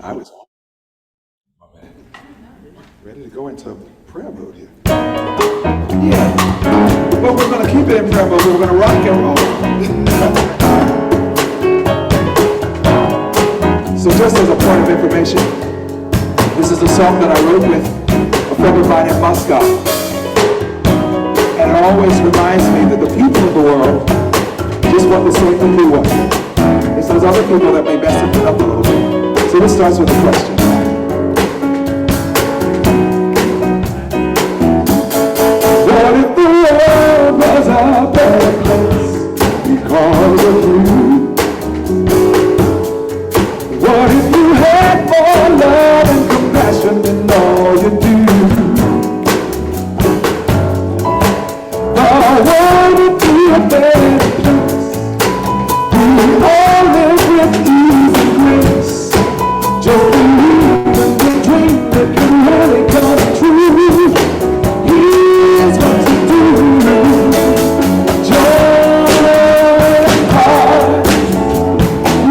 I was ready to go into prayer mode here. Yeah, but we're going to keep it in prayer mode. We're going to rock and roll. So just as a point of information, this is a song that I wrote with a friend of mine in Moscow. And it always reminds me that the people of the world just want the same thing we want. It's those other people that may mess it up a little bit. So this starts with a question. What if the world was a better place because of you? What if you had more love and compassion than all you do? The world would be a better place. We all live with ease and grace. Just believe in the dream that can really come true. Here's what to do. Join heart.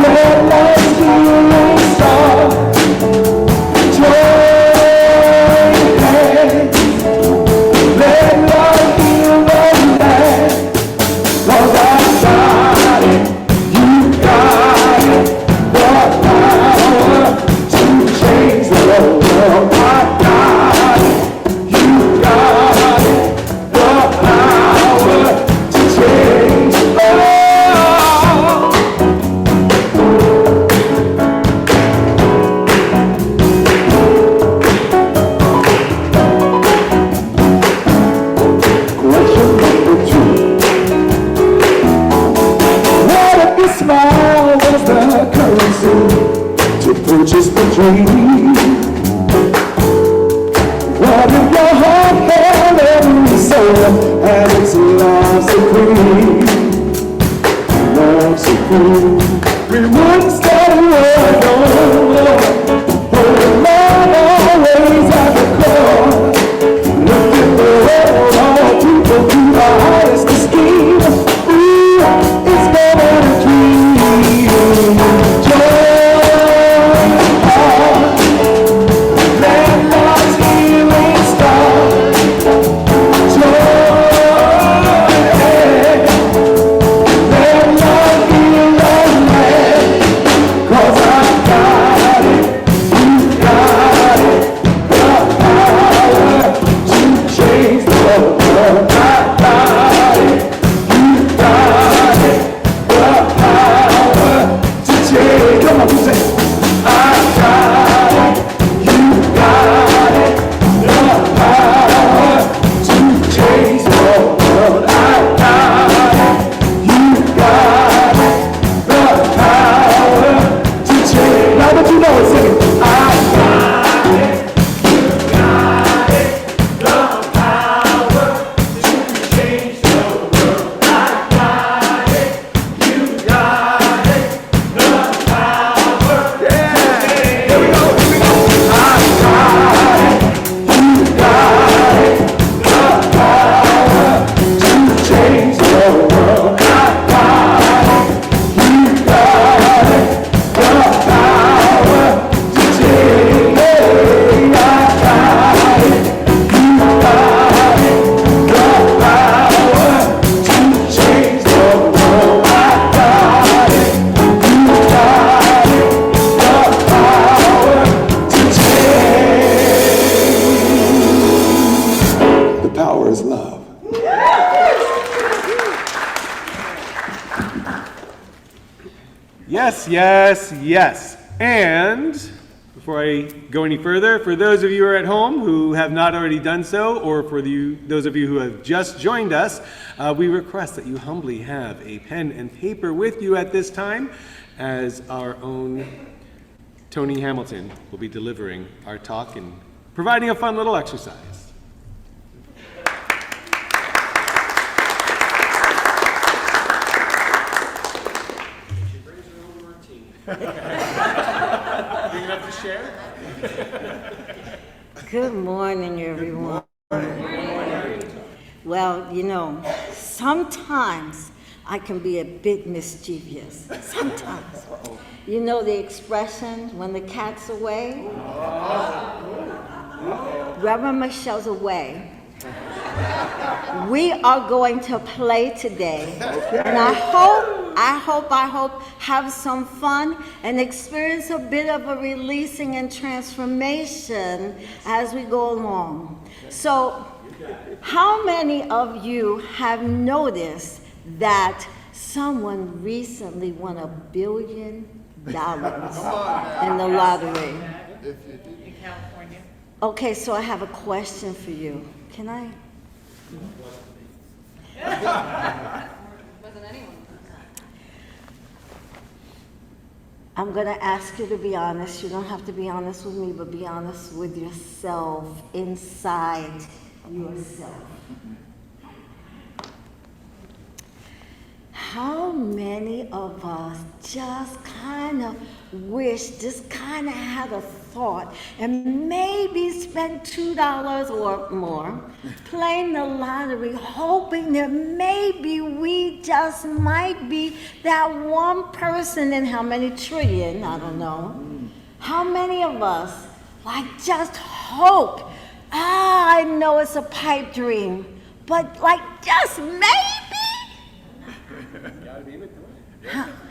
Let life's healing start. Join hands. Let love heal the land. 'Cause I got it. You got it. The power to change the world. I got it. You got it. The power to change the world. Question number 2. What if your smile was the currency to purchase the dream? What if your heart held every soul and its love supreme? Love supreme. We wouldn't start a war, no. But love always at the core. Lifting the world, all people to the highest esteem. Ooh, it's better to dream. Join heart. Let love's healing start. Join hands. Let love heal the land. 'Cause I got it. You got it. The power to change the world. I got it. You got it. The power to change. Come on, you say. I got it. You got it. The power to change the world. I got it. You got it. The power to change. Now that you know it, sing it. I got it. You got it. The power to change the world. I got it. You got it. The power. Yeah. Here we go. Here we go. I got it. You got it. The power to change the world. I got it. You got it. The power to change. I got it. You got it. The power to change the world. I got it. You got it. The power to change. The power is love. Yes, yes, yes. And before I go any further, for those of you who are at home who have not already done so, or for those of you who have just joined us, we request that you humbly have a pen and paper with you at this time, as our own Tony Hamilton will be delivering our talk and providing a fun little exercise. Big enough to share? Good morning, everyone. Well, you know, sometimes I can be a bit mischievous sometimes. You know the expression, when the cat's away? Reverend Michelle's away. We are going to play today. And I hope, have some fun and experience a bit of a releasing and transformation as we go along. So, how many of you have noticed that someone recently won $1 billion in the lottery? In California. Okay, so I have a question for you. Can I? Wasn't anyone. I'm going to ask you to be honest. You don't have to be honest with me, but be honest with yourself, inside yourself. How many of us just kind of wish, just kind of had a thought and maybe spent $2 or more playing the lottery, hoping that maybe we just might be that one person in how many trillion, I don't know. How many of us like just hope, I know it's a pipe dream, but like just maybe?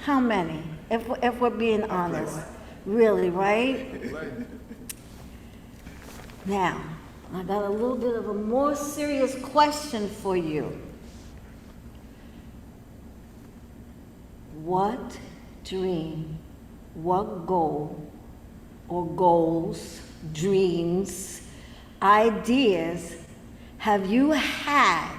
How many? If we're being honest. Really, right? Now, I got a little bit of a more serious question for you. What dream, what goal, or goals, dreams, ideas have you had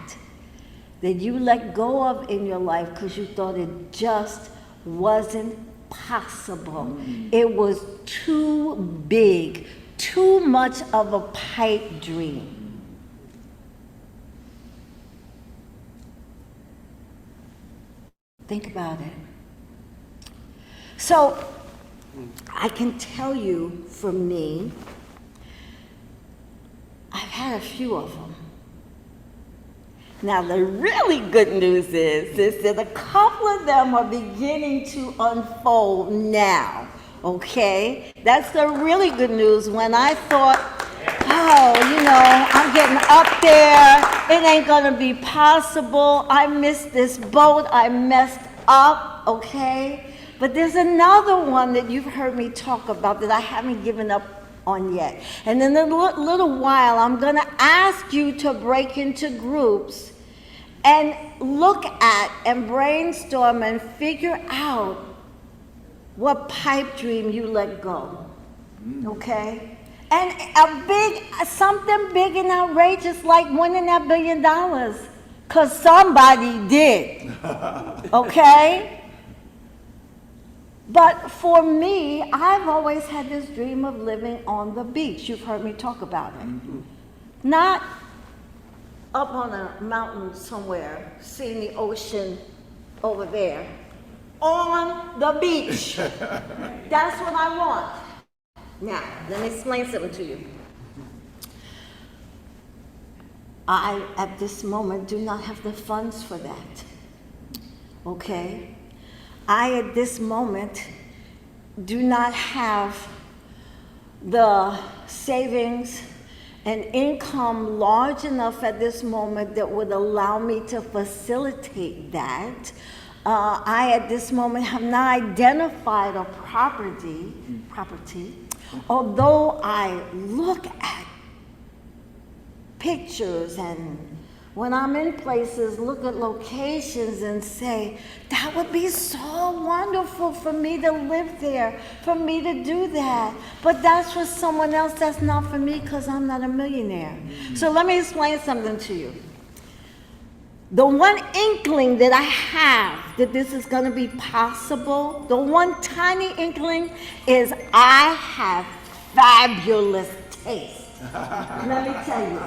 that you let go of in your life because you thought it just wasn't possible? It was too big, too much of a pipe dream. Think about it. So, I can tell you, for me, I've had a few of them. Now, the really good news is that a couple of them are beginning to unfold now, okay? That's the really good news. When I thought, oh, I'm getting up there, it ain't gonna be possible, I missed this boat, I messed up, okay? But there's another one that you've heard me talk about that I haven't given up on yet. And in a little while, I'm gonna ask you to break into groups and look at and brainstorm and figure out what pipe dream you let go, okay? And something big and outrageous like winning that $1 billion, because somebody did, okay? But for me, I've always had this dream of living on the beach. You've heard me talk about it. Not up on a mountain somewhere, seeing the ocean over there. On the beach. That's what I want. Now, let me explain something to you. I, at this moment, do not have the funds for that. Okay? I, at this moment, do not have the savings and income large enough at this moment that would allow me to facilitate that. I, at this moment, have not identified a property, although I look at pictures and when I'm in places, look at locations and say, that would be so wonderful for me to live there, for me to do that. But that's for someone else, that's not for me because I'm not a millionaire. So let me explain something to you. The one inkling that I have that this is going to be possible, the one tiny inkling is I have fabulous taste. Let me tell you.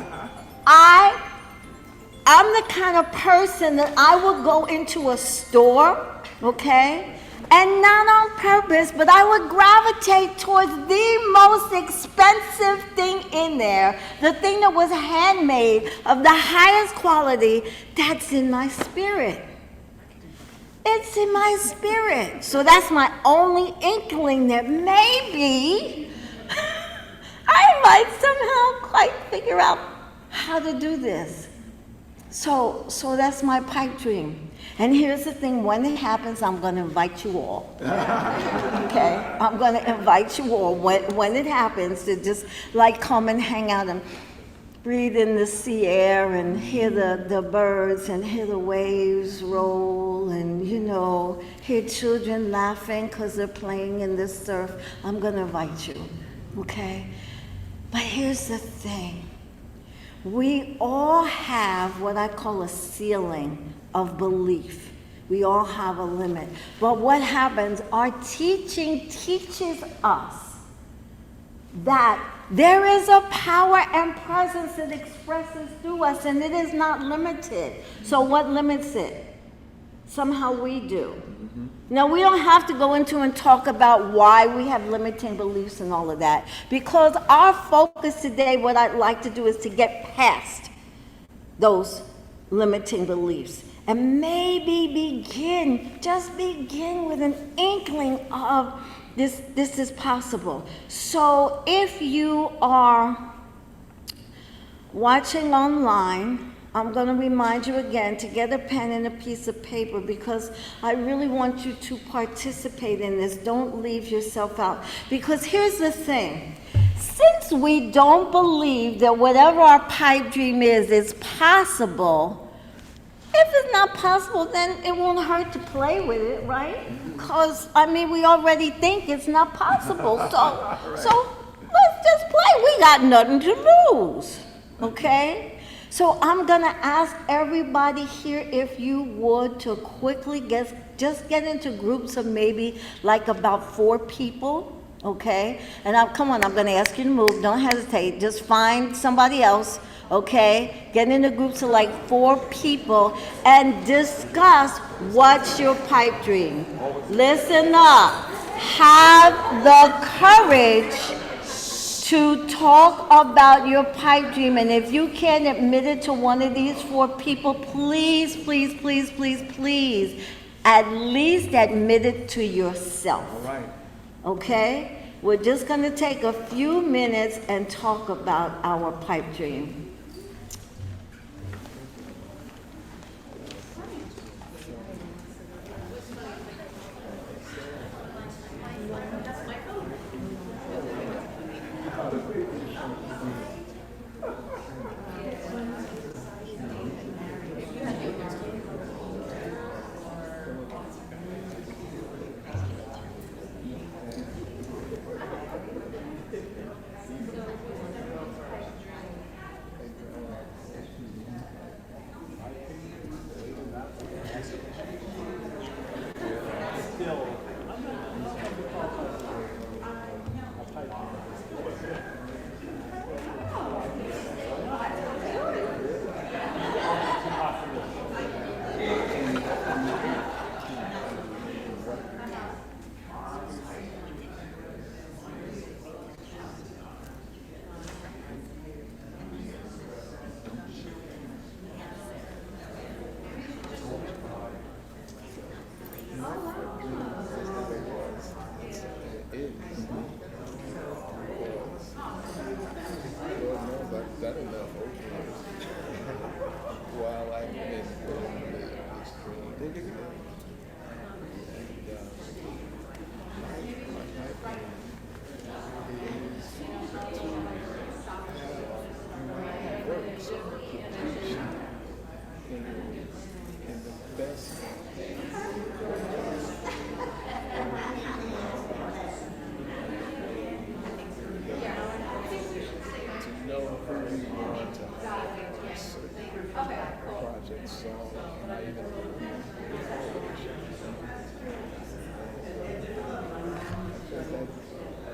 I'm the kind of person that I will go into a store, okay? And not on purpose, but I would gravitate towards the most expensive thing in there, the thing that was handmade of the highest quality that's in my spirit. It's in my spirit. So that's my only inkling that maybe I might somehow quite figure out how to do this. So that's my pipe dream. And here's the thing, when it happens, I'm going to invite you all. Okay? I'm going to invite you all when it happens to just like come and hang out and breathe in the sea air and hear the birds and hear the waves roll and, hear children laughing because they're playing in the surf. I'm going to invite you. Okay? But here's the thing. We all have what I call a ceiling of belief. We all have a limit. But what happens, our teaching teaches us that there is a power and presence that expresses through us, and it is not limited. So what limits it? Somehow we do. Now, we don't have to go into and talk about why we have limiting beliefs and all of that, because our focus today, what I'd like to do is to get past those limiting beliefs and maybe just begin with an inkling of this is possible. So if you are watching online, I'm going to remind you again to get a pen and a piece of paper, because I really want you to participate in this. Don't leave yourself out. Because here's the thing. Since we don't believe that whatever our pipe dream is possible, if it's not possible, then it won't hurt to play with it, right? Because, we already think it's not possible. So let's just play. We got nothing to lose, okay? So I'm going to ask everybody here, if you would, to quickly just get into groups of maybe like about 4 people, okay? And I'm going to ask you to move. Don't hesitate. Just find somebody else, okay? Get into groups of like 4 people and discuss what's your pipe dream. Listen up. Have the courage to talk about your pipe dream. And if you can't admit it to one of these 4 people, please, please, please, please, please, at least admit it to yourself. All right. Okay? We're just going to take a few minutes and talk about our pipe dream.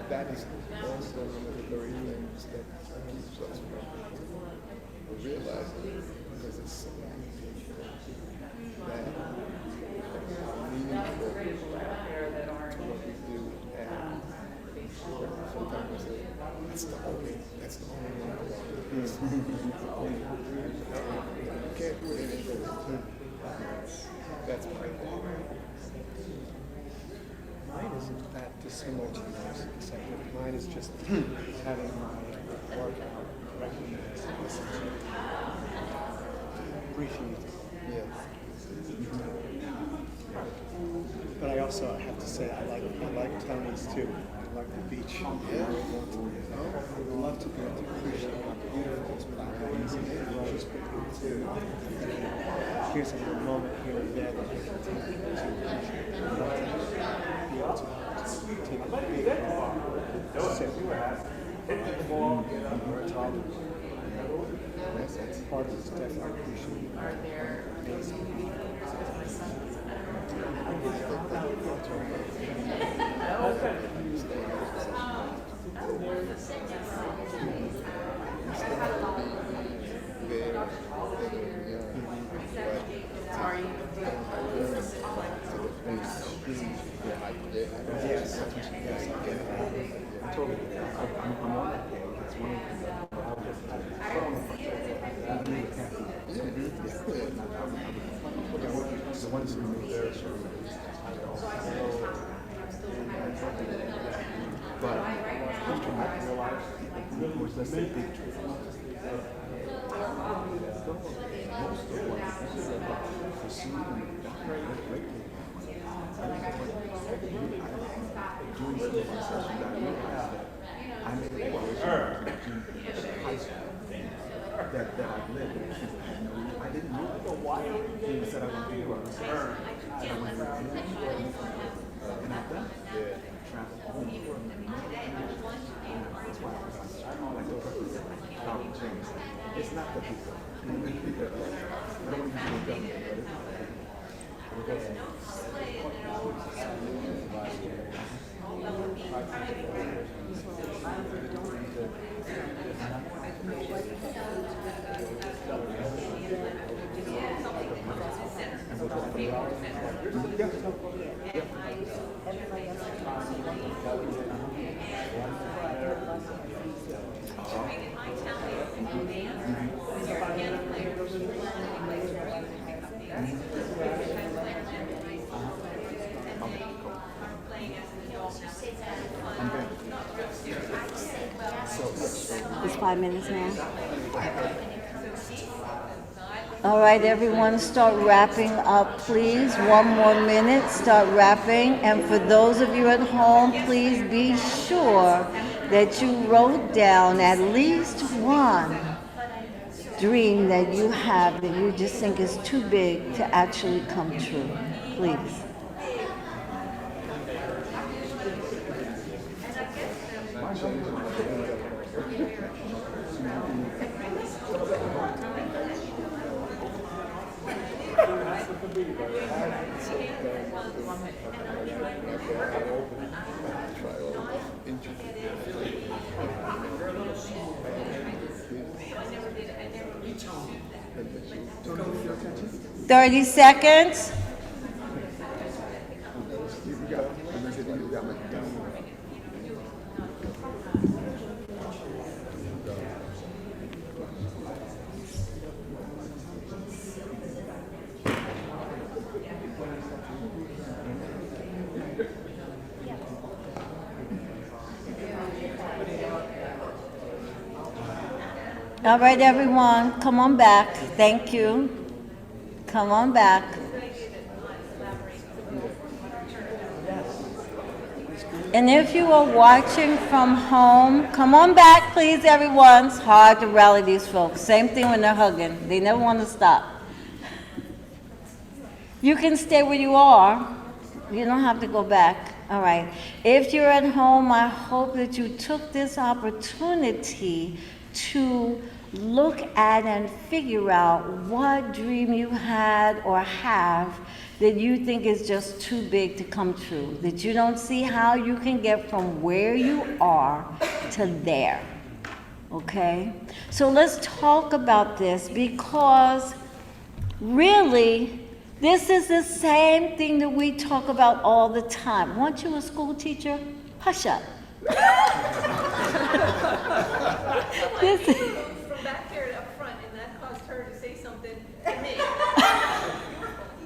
That is also one of the very things that keeps us from realizing, because it's so many people that are meaningful to what we do, and sometimes we say, that's the only one I want. You can't do it anymore. That's my thing. Mine isn't that dissimilar to yours, except that mine is just having my work recognized. Appreciate it. Yes. But I also have to say I like Tony's too. I like the beach. Yeah. I would love to be able to appreciate how beautiful this black is and rose too. Here's a moment here and there that I can take to appreciate. I'd love to be able to take a big sip. We're talking. That's part of this definitely appreciating. Are there It's not the people. I don't want to be done with it. It's 5 minutes now. All right, everyone, start wrapping up, please. 1 more minute, start wrapping. And for those of you at home, please be sure that you wrote down at least one dream that you have that you just think is too big to actually come true. Please. Thirty seconds. All right, everyone, come on back. Thank you. Come on back. And if you are watching from home, come on back, please, everyone. It's hard to rally these folks. Same thing when they're hugging. They never want to stop. You can stay where you are. You don't have to go back. All right. If you're at home, I hope that you took this opportunity to look at and figure out what dream you had or have that you think is just too big to come true, that you don't see how you can get from where you are to there. Okay? So let's talk about this, because really, this is the same thing that we talk about all the time. Weren't you a school teacher? Hush up. This is, from back there up front, and that caused her to say something to me.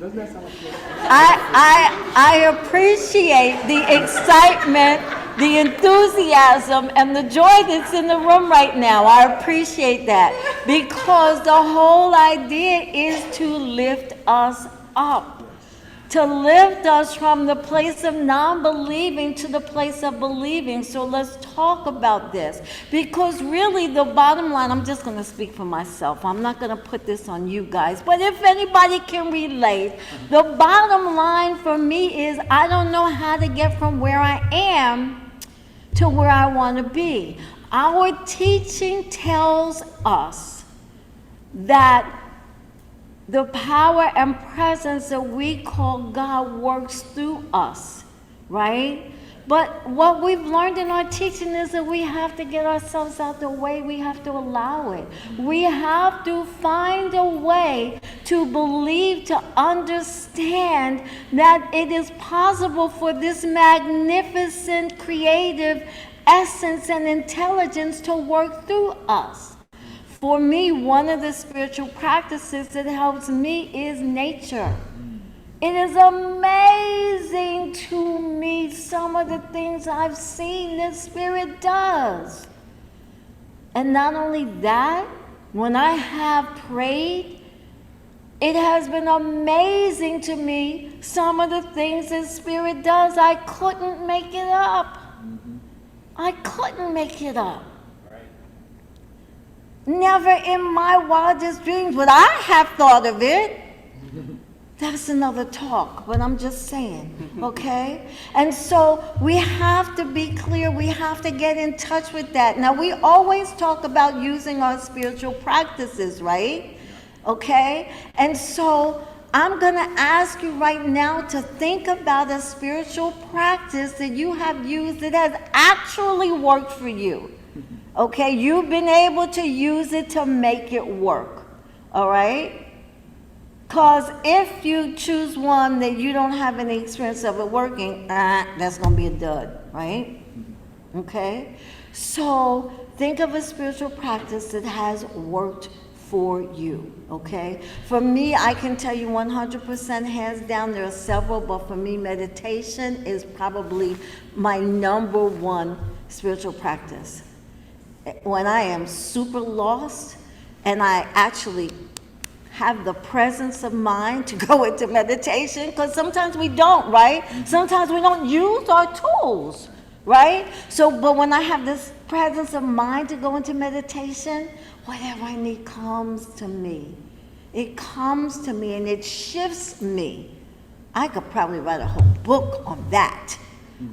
Doesn't that sound like I appreciate the excitement, the enthusiasm, and the joy that's in the room right now. I appreciate that because the whole idea is to lift us up. To lift us from the place of non-believing to the place of believing. So let's talk about this. Because really the bottom line, I'm just going to speak for myself. I'm not going to put this on you guys. But if anybody can relate, the bottom line for me is I don't know how to get from where I am to where I want to be. Our teaching tells us that the power and presence that we call God works through us, right? But what we've learned in our teaching is that we have to get ourselves out the way. We have to allow it. We have to find a way to believe, to understand that it is possible for this magnificent creative essence and intelligence to work through us. For me, one of the spiritual practices that helps me is nature. It is amazing to me some of the things I've seen that Spirit does. And not only that, when I have prayed, it has been amazing to me some of the things that Spirit does. I couldn't make it up. I couldn't make it up. Never in my wildest dreams would I have thought of it. That's another talk, but I'm just saying, okay? And so we have to be clear. We have to get in touch with that. Now, we always talk about using our spiritual practices, right? Okay? And so I'm going to ask you right now to think about a spiritual practice that you have used that has actually worked for you. Okay, you've been able to use it to make it work, all right? Because if you choose one that you don't have any experience of it working, that's going to be a dud, right? Okay? So think of a spiritual practice that has worked for you, okay? For me, I can tell you 100% hands down, there are several, but for me, meditation is probably my number one spiritual practice. When I am super lost and I actually have the presence of mind to go into meditation, because sometimes we don't, right? Sometimes we don't use our tools, right? So, but when I have this presence of mind to go into meditation, whatever I need comes to me. It comes to me and it shifts me. I could probably write a whole book on that,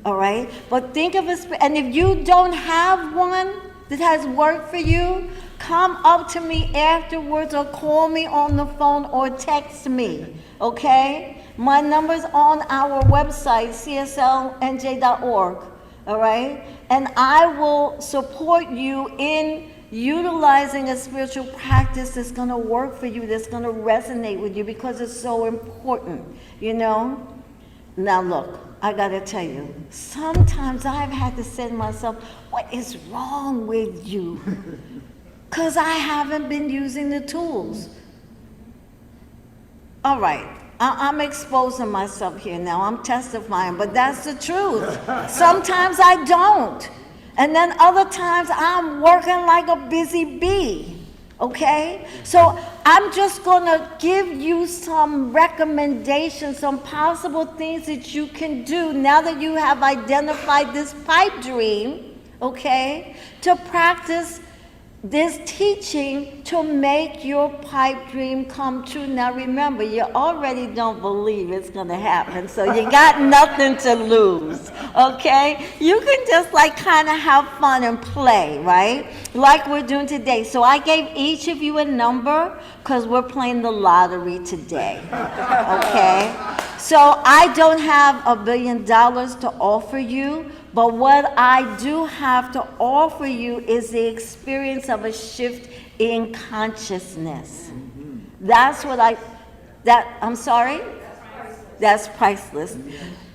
all right? But think of it, and if you don't have one that has worked for you, come up to me afterwards or call me on the phone or text me, okay? My number's on our website, cslnj.org, all right? And I will support you in utilizing a spiritual practice that's going to work for you, that's going to resonate with you because it's so important, you know? Now look, I gotta tell you, sometimes I've had to say to myself, what is wrong with you? Because I haven't been using the tools. All right, I'm exposing myself here now, I'm testifying, but that's the truth. Sometimes I don't. And then other times I'm working like a busy bee. Okay? So I'm just going to give you some recommendations, some possible things that you can do now that you have identified this pipe dream, okay, to practice this teaching to make your pipe dream come true. Now remember, you already don't believe it's going to happen, so you got nothing to lose, okay? You can just like kind of have fun and play, right? Like we're doing today. So I gave each of you a number because we're playing the lottery today, okay? So I don't have $1 billion to offer you, but what I do have to offer you is the experience of a shift in consciousness. That's what I'm sorry? That's priceless.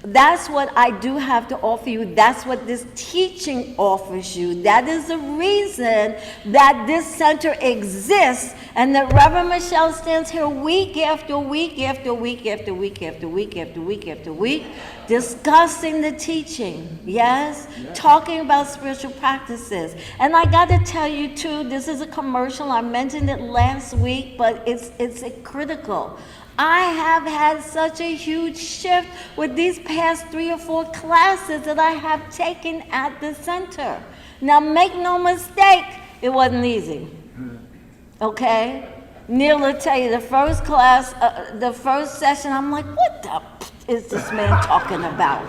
that's what I do have to offer you. That's what this teaching offers you. That is the reason that this center exists, and that Reverend Michelle stands here week after week after week after week after week after week after week, discussing the teaching, yes? Talking about spiritual practices. And I got to tell you too, this is a commercial. I mentioned it last week, but it's critical. I have had such a huge shift with these past 3 or 4 classes that I have taken at the center. Now, make no mistake, it wasn't easy. Okay? Neil will tell you, the first class, the first session, I'm like, what the is this man talking about?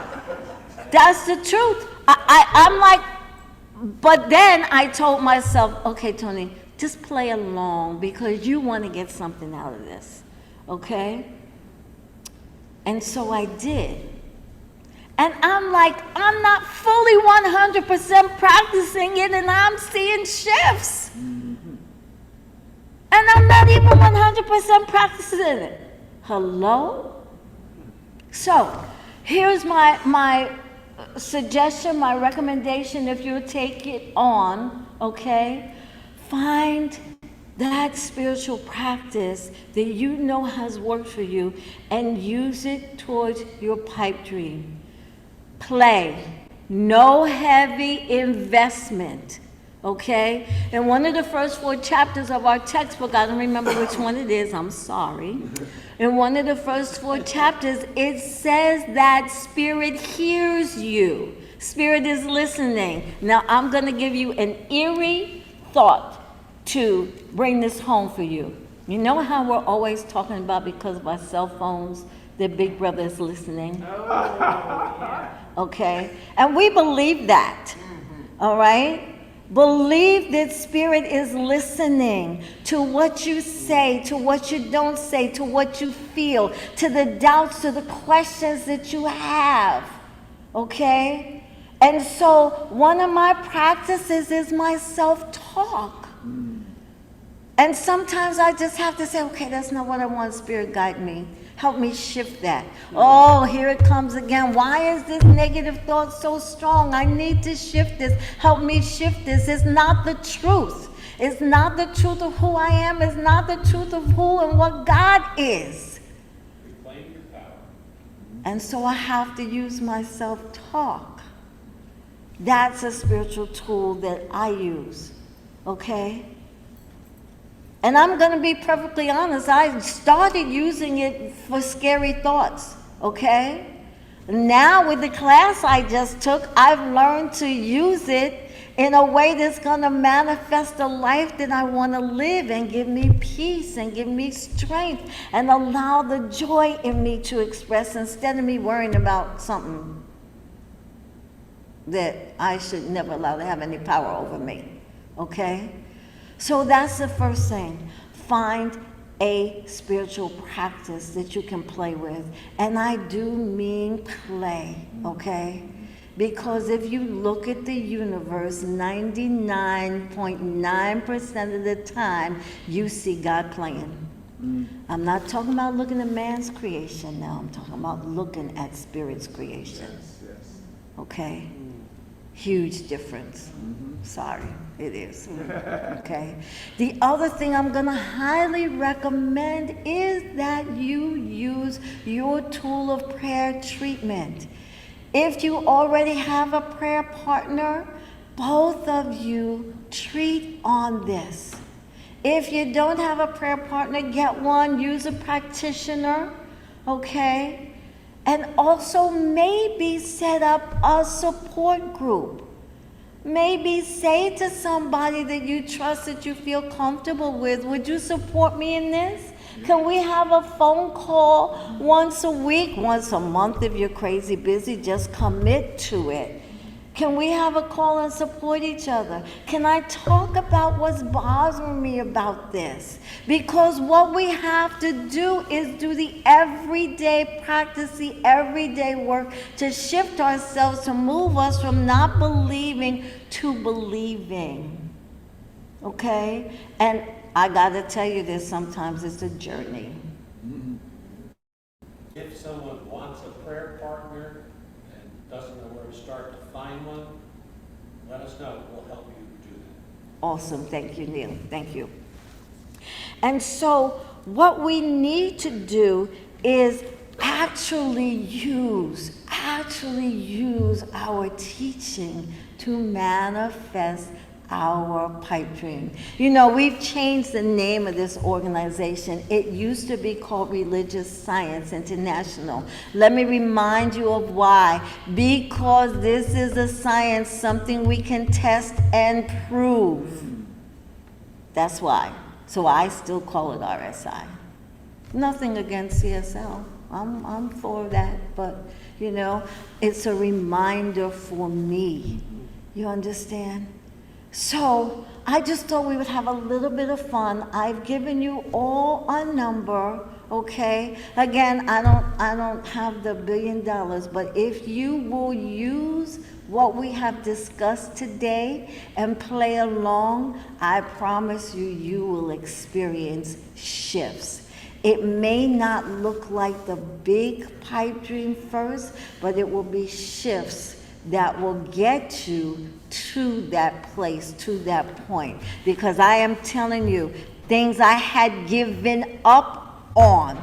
That's the truth. I'm like, but then I told myself, okay, Tony, just play along because you want to get something out of this. Okay? And so I did. And I'm like, I'm not fully 100% practicing it, and I'm seeing shifts. And I'm not even 100% practicing it. Hello? So, here's my suggestion, my recommendation if you take it on, okay? Find that spiritual practice that you know has worked for you and use it towards your pipe dream. Play. No heavy investment. Okay? In one of the first 4 chapters of our textbook, I don't remember which one it is, I'm sorry. In one of the first 4 chapters, it says that Spirit hears you. Spirit is listening. Now, I'm going to give you an eerie thought to bring this home for you. You know how we're always talking about, because of our cell phones, that Big Brother is listening? Okay? And we believe that. All right? Believe that Spirit is listening to what you say, to what you don't say, to what you feel, to the doubts, to the questions that you have. Okay? And so one of my practices is my self-talk. And sometimes I just have to say, okay, that's not what I want. Spirit, guide me. Help me shift that. Oh, here it comes again. Why is this negative thought so strong? I need to shift this. Help me shift this. It's not the truth. It's not the truth of who I am. It's not the truth of who and what God is. Reclaim your power. And so I have to use my self-talk. That's a spiritual tool that I use. Okay? And I'm going to be perfectly honest, I started using it for scary thoughts, okay? Now with the class I just took, I've learned to use it in a way that's going to manifest the life that I want to live and give me peace and give me strength and allow the joy in me to express instead of me worrying about something that I should never allow to have any power over me, okay? So that's the first thing. Find a spiritual practice that you can play with. And I do mean play, okay? Because if you look at the universe, 99.9% of the time, you see God playing. I'm not talking about looking at man's creation now. I'm talking about looking at Spirit's creation. Okay? Huge difference. Sorry, it is. Okay? The other thing I'm going to highly recommend is that you use your tool of prayer treatment. If you already have a prayer partner, both of you treat on this. If you don't have a prayer partner, get one, use a practitioner, okay? And also maybe set up a support group. Maybe say to somebody that you trust, that you feel comfortable with, would you support me in this? Can we have a phone call once a week, once a month if you're crazy busy, just commit to it. Can we have a call and support each other? Can I talk about what's bothering me about this? Because what we have to do is do the everyday practice, the everyday work to shift ourselves, to move us from not believing to believing. Okay? And I gotta tell you this, sometimes it's a journey. If someone wants a prayer partner, to start to find one, let us know. We'll help you do that. Awesome. Thank you, Neil. Thank you. And so what we need to do is actually use our teaching to manifest our pipe dream. You know, we've changed the name of this organization. It used to be called Religious Science International. Let me remind you of why. Because this is a science, something we can test and prove. That's why. So I still call it RSI. Nothing against CSL. I'm for that, but you know, it's a reminder for me. You understand? So I just thought we would have a little bit of fun. I've given you all a number, okay? Again, I don't have the $1 billion, but if you will use what we have discussed today and play along, I promise you, you will experience shifts. It may not look like the big pipe dream first, but it will be shifts that will get you to that place, to that point. Because I am telling you, things I had given up on,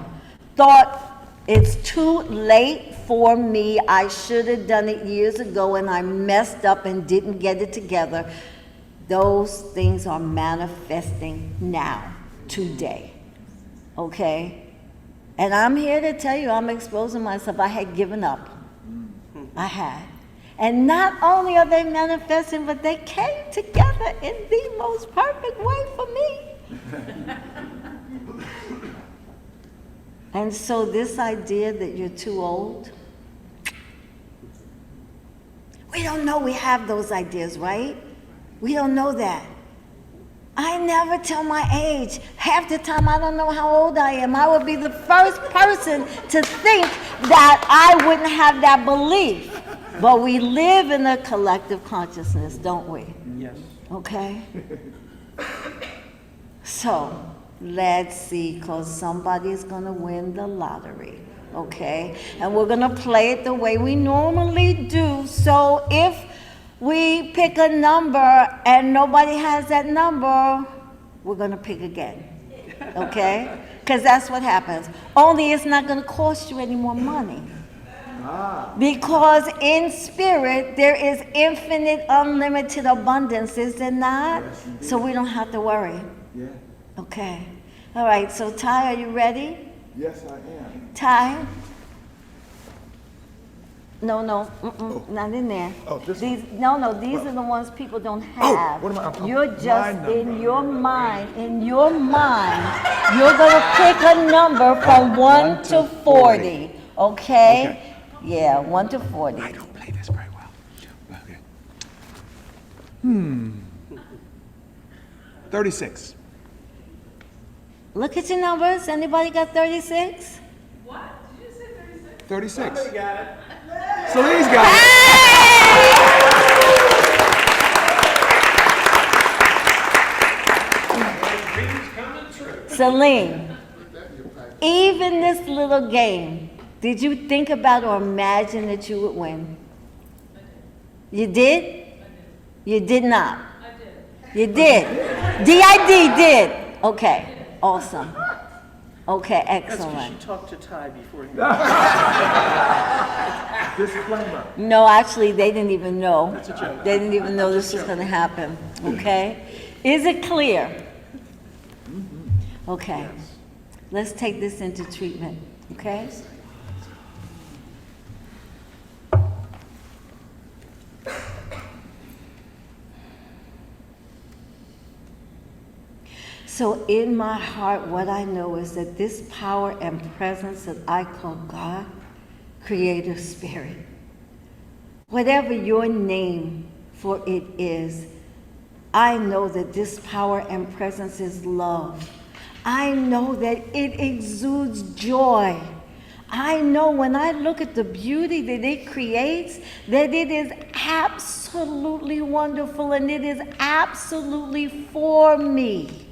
thought it's too late for me, I should have done it years ago and I messed up and didn't get it together. Those things are manifesting now, today, okay? And I'm here to tell you, I'm exposing myself. I had given up. I had. And not only are they manifesting, but they came together in the most perfect way for me. And so this idea that you're too old, we don't know we have those ideas, right? We don't know that. I never tell my age. Half the time I don't know how old I am. I would be the first person to think that I wouldn't have that belief. But we live in a collective consciousness, don't we? Yes. Okay? So, let's see, because somebody's going to win the lottery, okay? And we're going to play it the way we normally do. So, if we pick a number and nobody has that number, we're going to pick again, okay? Because that's what happens. Only it's not going to cost you any more money. Because in spirit, there is infinite, unlimited abundance, is there not? Yes, so we don't have to worry. Yeah. Okay. All right, so Ty, are you ready? Yes, I am. Ty? No, not in there. Oh, this these, no, these are the ones people don't have. what am I? You're My just number. in your mind, you're gonna pick a number from 1 to 40, okay? Yeah, 1 to 40. I don't play this very well. Okay. 36. Look at your numbers. Anybody got 36? What? Did you say 36? 36. Somebody got it. Celine's got it. Dreams coming true. Celine, even this little game, did you think about or imagine that you would win? You did? You did not? I did. You did? DID did? Okay, awesome. Okay, excellent. She talked to Ty before he. Disclaimer. No, actually, they didn't even know. That's a joke. They didn't even know this was going to happen, okay? Is it clear? Okay. Let's take this into treatment, okay? So in my heart, what I know is that this power and presence that I call God, Creator Spirit, whatever your name for it is, I know that this power and presence is love. I know that it exudes joy. I know when I look at the beauty that it creates, that it is absolutely wonderful and it is absolutely for me.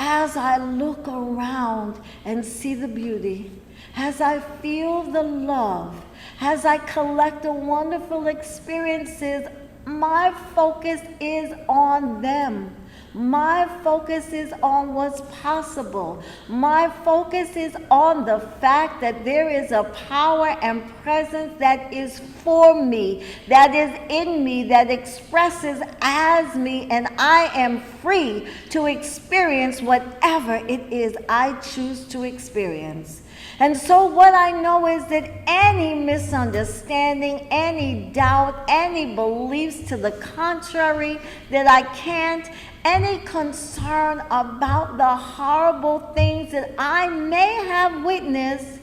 as I look around and see the beauty, as I feel the love, as I collect the wonderful experiences, my focus is on them. My focus is on what's possible. My focus is on the fact that there is a power and presence that is for me, that is in me, that expresses as me, and I am free to experience whatever it is I choose to experience. And so what I know is that any misunderstanding, any doubt, any beliefs to the contrary that I can't, any concern about the horrible things that I may have witnessed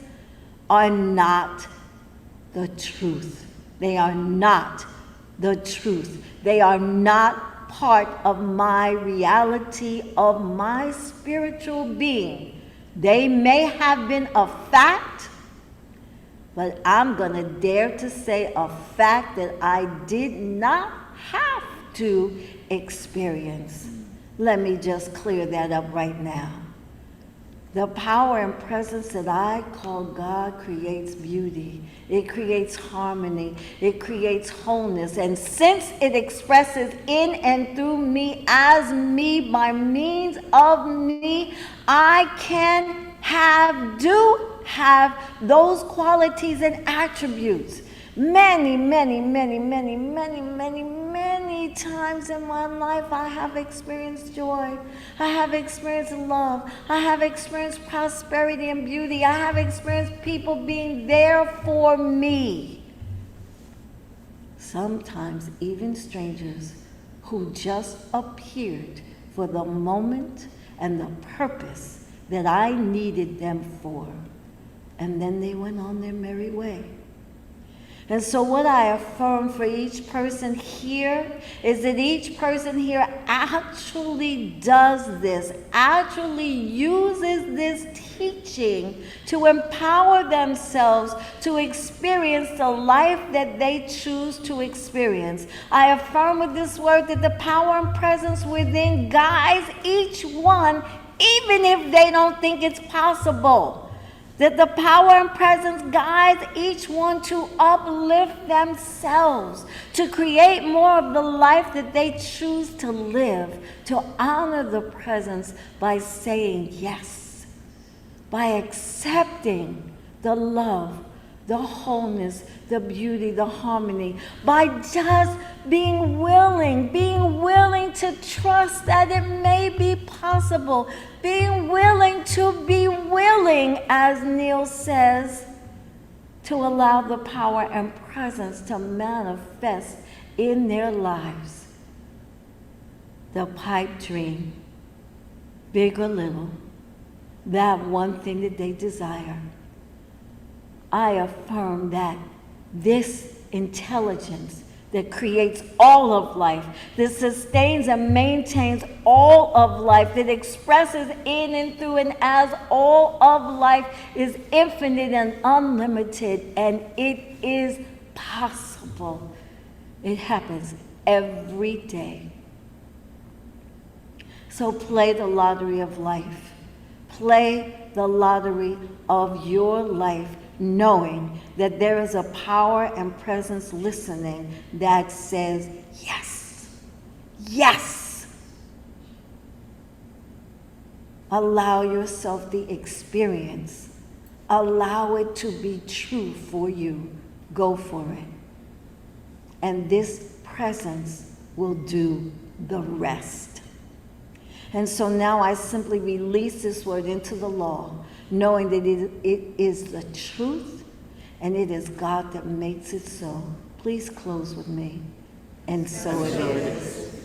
are not the truth. They are not the truth. They are not part of my reality, of my spiritual being. They may have been a fact, but I'm going to dare to say a fact that I did not have to experience. Let me just clear that up right now. The power and presence that I call God creates beauty. It creates harmony. It creates wholeness. And since it expresses in and through me, as me, by means of me, I can do have those qualities and attributes. Many times in my life I have experienced joy. I have experienced love. I have experienced prosperity and beauty. I have experienced people being there for me. Sometimes even strangers who just appeared for the moment and the purpose that I needed them for. And then they went on their merry way. And so what I affirm for each person here is that each person here actually does this, actually uses this teaching to empower themselves to experience the life that they choose to experience. I affirm with this word that the power and presence within guides each one, even if they don't think it's possible. That the power and presence guides each one to uplift themselves, to create more of the life that they choose to live, to honor the presence by saying yes, by accepting the love, the wholeness, the beauty, the harmony, by just being willing to trust that it may be possible, being willing to be willing, as Neil says, to allow the power and presence to manifest in their lives. The pipe dream, big or little, that one thing that they desire. I affirm that this intelligence that creates all of life, that sustains and maintains all of life, that expresses in and through and as all of life is infinite and unlimited, and it is possible. It happens every day. So play the lottery of life. Play the lottery of your life, knowing that there is a power and presence listening that says, yes, yes. Allow yourself the experience. Allow it to be true for you. Go for it. And this presence will do the rest. And so now I simply release this word into the law, knowing that it is the truth, and it is God that makes it so. Please close with me. And so it is.